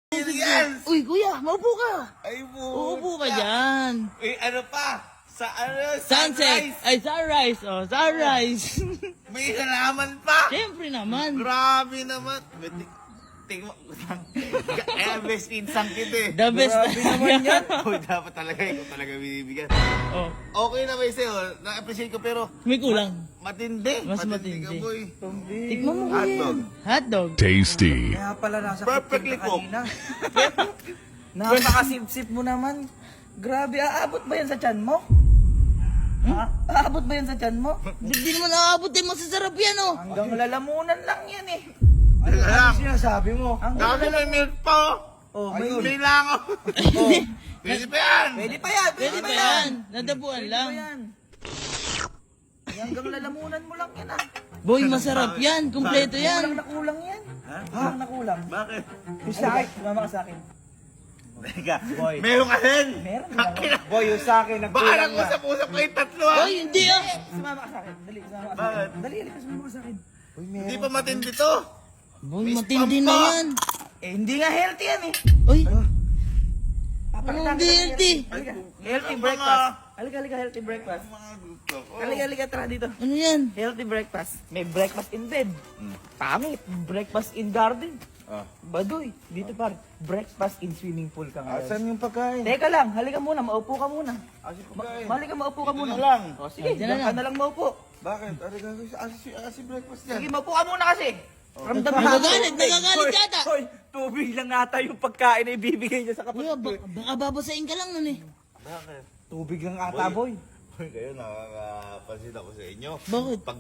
Yes! Uy, kuya, maupo ka. Ay, Uupo ka dyan. Eh, ano pa? Sa ano? Sunset. Sunrise. Ay, sunrise. Oh, sunrise. May halaman pa. Siyempre naman. Grabe naman. Tingnan mo. Eh, best insang kita eh. The best. Grabe naman yan. Oh, dapat talaga ikaw talaga binibigyan. Oh, Okay na ba sa'yo? Na-appreciate ko pero may kulang. matindi. Mas ka, matindi. boy. Tikman mo kuya. Hotdog. Hotdog. Tasty. Kaya pala nasa Perfectly kitchen ka cooked. kanina. Napakasip-sip mo naman. Grabe, aabot ba yan sa tiyan mo? Ha? Aabot ba yan sa tiyan mo? Hindi naman nakakabot eh. Masasarap yan oh. Hanggang lalamunan lang yan eh. Teka lang. sinasabi mo? Dami may milk pa. Oh, May may may lang ako. Oh, Pwede pa yan. pwede pa yan, Pwede pa yan. Nadabuan Pwede lang. pa yan. Hanggang lalamunan mo lang yan ah. Boy, masarap yan. Kompleto Kulang yan. na kulang yan. Kulang na kulang. Bakit? Yung sa akin, sumama ka sa akin. Teka, meron ka rin. Meron na. Boy, yung sa akin, Baka nag-usap-usap kayo tatlo ah. Boy, hindi ah. Sumama ka sa akin. Dali, sumama ka sa Bakit? akin. Dali, halika, sumama ka sa akin. Hindi pa matindi to. Boy, Miss matindi na Pampa. yan. Eh, hindi nga healthy yan eh. Uy, Papakita anong kita ng healthy? Halika. Healthy breakfast. Halika, halika, healthy breakfast. Mga gusto ko. Halika, halika, tara dito. Ano yan? Healthy breakfast. May breakfast in bed. Pangit. Breakfast in garden. Ah. Baduy. Dito par. Breakfast in swimming pool ka ngayon. Asan yung pagkain? Teka lang, halika muna, maupo ka muna. Asan yung pagkain? Halika, maupo ka muna. Ito na lang. O sige, Diyan na diyan ka na lang maupo. Bakit? Ano gagawin sa asi breakfast yan? Sige, maupo ka muna kasi. Ramdam mo. Nagagalit yata. Hoy, tubig lang ata yung pagkain na ibibigay niya sa Kuya, kapatid. baka babasain ka lang nun eh. Bakit? Tubig lang ata, boy. Boy, kayo nakakapansin ako sa inyo. Bakit? Pag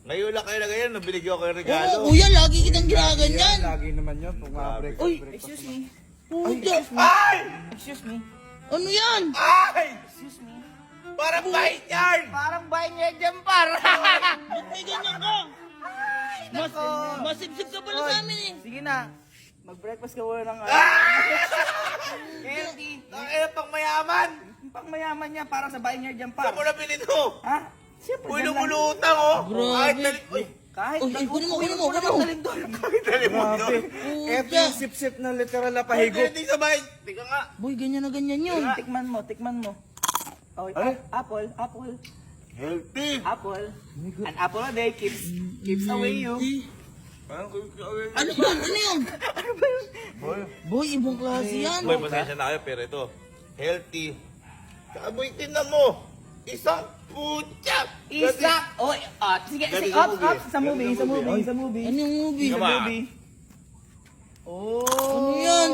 ngayon lang kayo na ganyan, nabinigyan ko kayo ng regalo. Oo, kuya, lagi kitang ginaganyan. Lagi naman yun. Kung breakfast. Uy, Excuse me. puta. Ay! Excuse me. Ano yan? Ay! Excuse me. Parang bait yan! Parang bahay niya dyan, par. Ba't may ganyan ka? Mas, nako. masipsip ka pala sa amin eh. Sige na. Mag-breakfast ka muna ng healthy. Nakakaya pang mayaman! Pang mayaman niya para sa bahay niya dyan, Saan par. mo nabili to? Ha? Siyempre, Uy, dyan lang. lumulutang oh! Grabe. Kahit dali... Uy! Kahit Uy, kunin mo, kunin mo, kunin mo. Kahit dali mo doon. Puta. sip-sip na literal na Ay, hindi sa bahay. Tika nga. Boy, ganyan na ganyan yun. Tikman mo, tikman mo. Oh, apple, apple, Healthy! apple. An apple a day keeps away you. Parang Ano yun? Ano yun? Boy, ibang klase yan. Boy, pasensya na kayo, pero ito, healthy. Kaboy, tinan mo! Isang putya! Isa! Oh, sige, Galing sige, sa up, movie. up, sa movie, sa movie, sa movie. Ano yung movie? Tama. Oh! Ano yan?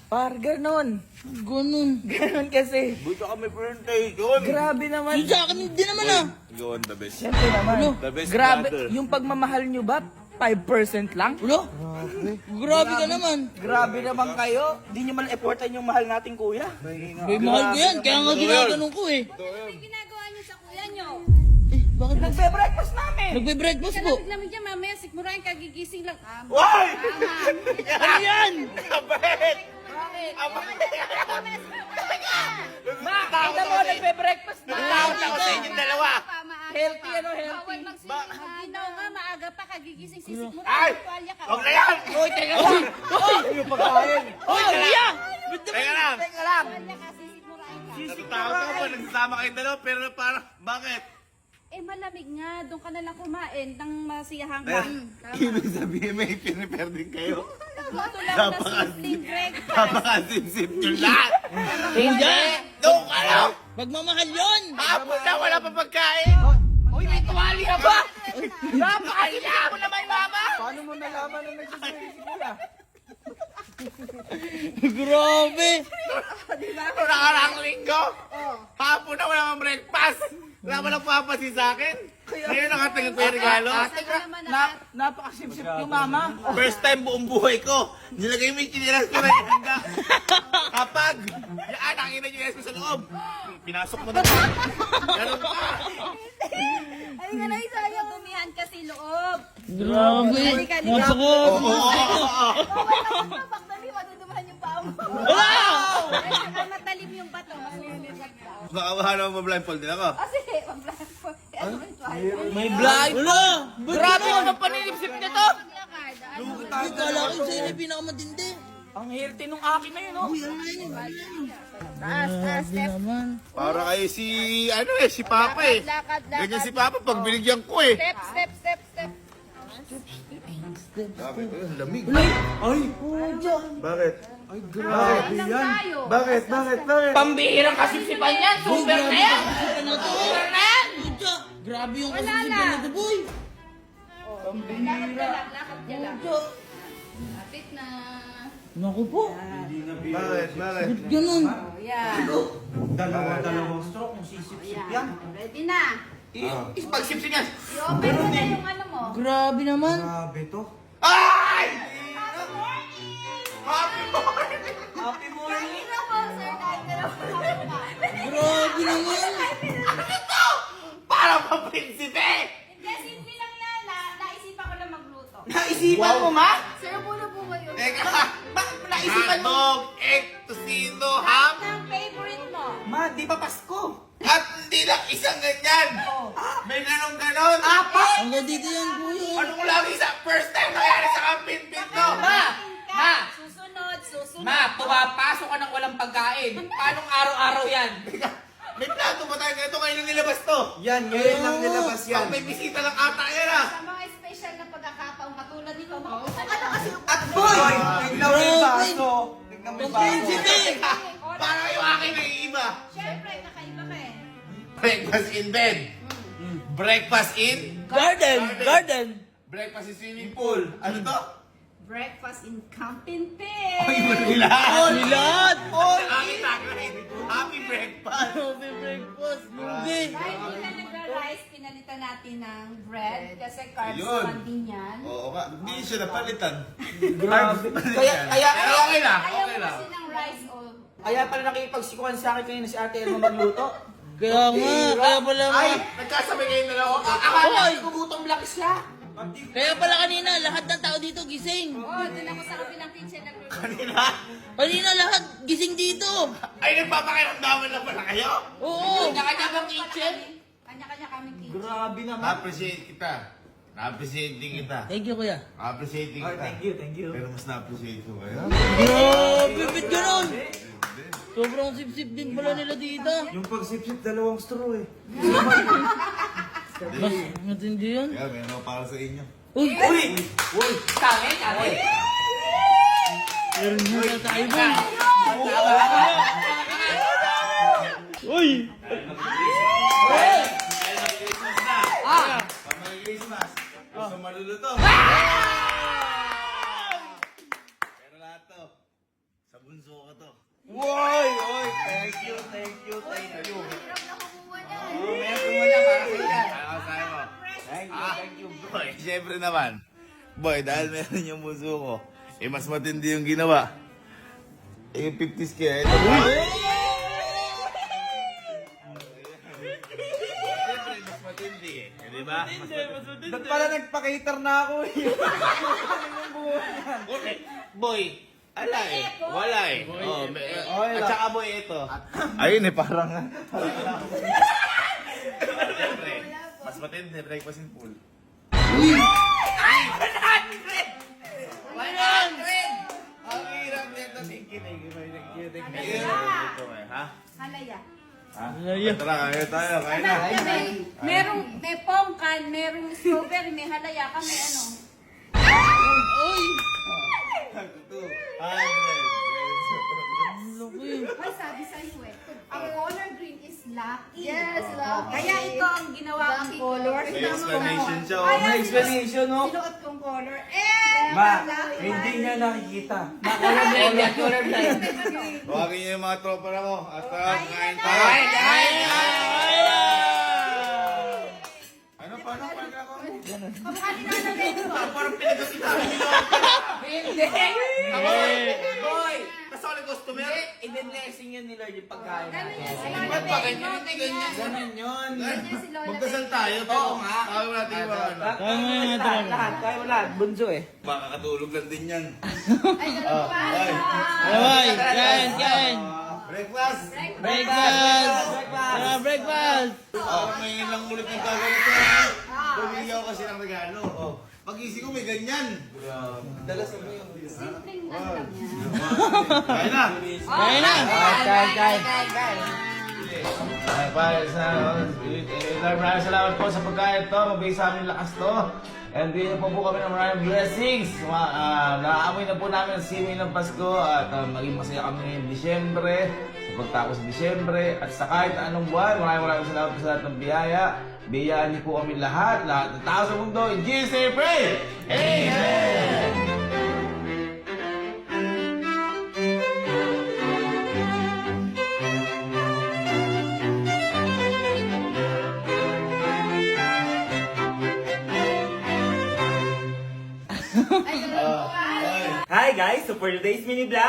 Par, ganon. Ganun. Ganon kasi. Buta kami birthday, yun! Grabe naman. Yung sa akin, hindi naman ah. Yun, the best. Siyempre naman. Ano? The best Grabe, brother. yung pagmamahal nyo ba, 5% lang? Ulo? Grabe ka naman. Grabe naman kayo. Hindi nyo man effortan yung mahal nating kuya. Boy, mahal ko yan. Kaya nga ginaganon ko eh. Ano ginagawa niyo sa kuya niyo? Eh, bakit ba? Nagbe-breakfast namin. Nagbe-breakfast po. Kalamig namin dyan, mamaya sigmurahin kagigising lang. Why? Ano yan? Kabait! Bakit? Ma, kita mo, nagbe-breakfast na. Tawag ako sa inyong dalawa! Healthy, ano, healthy? Bawal magsisiginaw nga, maaga pa kagigising Ay! sisigmurahin. Tuwalya ka. Huwag na yan! Uy, teka lang. Yung pagkain. Uy, kuya! Teka lang! Teka lang. Tuwalya ka, sisigmurahin ka. Natatakot ako pa, nagsasama kayong dalawa, pero parang, bakit? Eh malamig nga, doon ka na lang kumain nang masiyahan ka. Ibig sabihin may pinipare din kayo. Luto lang na simpleng breakfast. Napakasip-sip nyo lahat! Hindi! Doon ka lang! Pagmamahal yun! Hapon na, wala pa pagkain! Uy, may tuwalya ba? Napakasipin mo naman, mama. Paano mo nalaman na nagsasabi si kuya? Grabe! Ito nakaraang linggo! Hapon na, wala pang breakfast! Wala mo lang papasin sa akin! Ngayon nakatingin ko yung regalo. Napakasipsip yung mama. First time buong buhay ko, nilagay mo yung chinilas ko na yung hangga. Kapag, yan, nakina yung chinilas ko sa loob. Pinasok mo na. Ganun pa. Ay nga na isayo, tumihan kasi loob. Grabe! Halika, halika. Masakot! Bakdali, madudumahan yung paa mo. Wow! Ay, saka matalim yung bato, masulit yung bato. Nakabahala mo blindfold din ako. Kasi, mag-blindfold. Ano yung tuwalya? May blind. Wala! Grabe naman paninipsip nito. Lakad, ano? Kala ko sa'yo na yung pinakamatindi. Ang healthy nung akin na yun, oh. Uy, ano na yun? Taas, taas, Grabe step. naman. Para kayo si, si Papa eh. Lakad, lakad. Ganyan si Papa pag binigyan ko eh. Step, step, step, step. Bakit? Lamig. Ay, puja. Bakit? Grabe yan. Tayo. Bakit? Pambihirang kasipsipan yan. Super na yan. Ano to? Super na yan. Puja. Grabe yung Wala kasisipan na. na to, boy. Lakad ka lang, lakad ka lang. Puja. Lapit na. Naku po. Bakit? Ba't ganun? Yan. Dalawang stroke kung sisip-sip yan. Ready na. Pag-sip-sip yan. I-open mo na yung ano mo. Grabe naman. Grabe to. Ay! Happy morning! Happy morning! Happy morning. Kain na po, sir. Kain na po. Grabe naman. Para pa prinsipe! Hindi, simple lang yan. Naisipan ko lang magluto. Naisipan mo, ma? Sir, muna po kayo. Teka, Naisipan mo? hotdog, egg, tocino, ham, Ang favorite mo. Ma, di ba Pasko? at hindi lang isang ganyan. May ganon-ganon. Hanggang dito yan, kuya. Ano ko lagi sa first time nangyari sa kampin-pin to? Ma! Susunod, susunod. Ma, pumapasok ka ng walang pagkain. Paano araw-araw yan? May plato ba tayo ganito ngayon lang nilabas to? Yan, ngayon lang nilabas Pag may bisita lang ata yan ah. Sa mga special na pagkakataong katulad nito, ano kasi yung At boy! Tignan mo yung baso. Tignan mo yung baso. Para yung akin na iiba. Siyempre, kakaiba ka eh. Breakfast in bed. Breakfast in? Garden. Breakfast in swimming pool. Ano to? Breakfast in Camping Pig. Milad. Happy tagline. Happy breakfast. Happy breakfast. Lugi. Dahil hindi na nag-rice, pinalitan natin ng bread kasi carbs Ayun. naman din yan. Oo nga. Hindi siya napalitan. Grabe. Kaya, Pero okay lang. Ayaw Okay mo lang. kasi ng rice o... Kaya pala nakipagsikuhan sa akin kanina si Ate Elma magluto. Kaya nga, kaya pala nga. Ay, nagkasabay kayo na lang. Akala ko gutom lang siya. Kaya pala kanina, lahat ng tao dito gising. Oo, dun ako sa kabilang kitchen nagluto. Kanina. Kanina lahat gising dito. Ay, nagpapakiramdaman lang pala kayo? Oo. Kanya-kanya bang kitchen? Kanya-kanya kami kitchen. Grabe naman. Na-appreciate kita. Na-appreciate din kita. Thank you, kuya. Na-appreciate din kita. Thank you. Pero mas na-appreciate ko kayo. Grabe, ba't ganun? Sobrang sip-sip din pala nila dito. Yung pagsipsip, dalawang straw eh. Mas matindi yun. Kaya meron ako para sa inyo. Uy! Kami. Meron na tayo ba? Uy! Pag mag-Christmas, gusto maluluto. Pero lahat to, sa bunso ko to. Woy! Oy! Thank you. Hirap na kumuha niya. Meron mo niya para sa inyo. Ano sabi mo? Thank you, boy. Siyempre naman. Boy, dahil meron yung bunso ko, eh mas matindi yung ginawa. Eh yung 50s kaya, ito Siyempre, mas matindi eh. Di ba? Ba't pala nagpa-cater na ako eh? Okay. Boy, ala eh. Wala eh. Oh, at saka boy, ito. Ayun eh, parang... Siyempre, mas matindi, breakfast in pool. Ang hirap nito. Thank you. Ha? Halaya. Ha? Tara, kaya tayo. Kaya na. May pongkan, merong strawberry, may halaya ka, may ano. Ay, sabi sa'yo eh. Ang color green is lucky. Yes, lucky. Kaya ito ang ginawa kong color. May explanation siya. Kaya May explanation, no? sinuot kong color. Eh, Ma, lucky. hindi niya nakikita. Colorblind. Huwagin niyo yung mga tropa na mo. At kain na. tayo. Ano pa? Kamukha ni Nana Benzo. Parang pinagkakita. Hindi. Boy. Kasali customer. I-blessing yun ni Lord yung pagkain Ganun natin. yan si Lola Ba't ba Benzo. ganyan? Hindi ganyan. Ganun yun. Ganyan si Lola Magdasal Benzo. tayo. Oo nga. Tawag natin yung mga ano. Lahat. Kaya mo lahat. Bunso eh. Makakatulog lang din yan. Ay, ganun pa. Ay, kain. Breakfast. Breakfast! Breakfast! Ngayon lang ulit ng gagawin ko. Bumili ako kasi ng regalo. Pag-isip ko may ganyan. Simpleng lang yan. Kaya na. Kaya na. Ay, pare, maraming salamat po sa pagkain to. Mabigay sa amin lakas to. And bigyan niyo po kami ng maraming blessings. Naaamoy na po namin ang simoy ng Pasko at maging masaya kami ngayong Disyembre, sa pagtapos ng Disyembre, at sa kahit anong buwan. Maraming salamat po sa lahat ng biyaya. Biyayaan niyo po kami lahat ng tao sa mundo. In Jesus' name, pray! Amen! Ay, ganun po. Hi guys, so for today's mini vlog,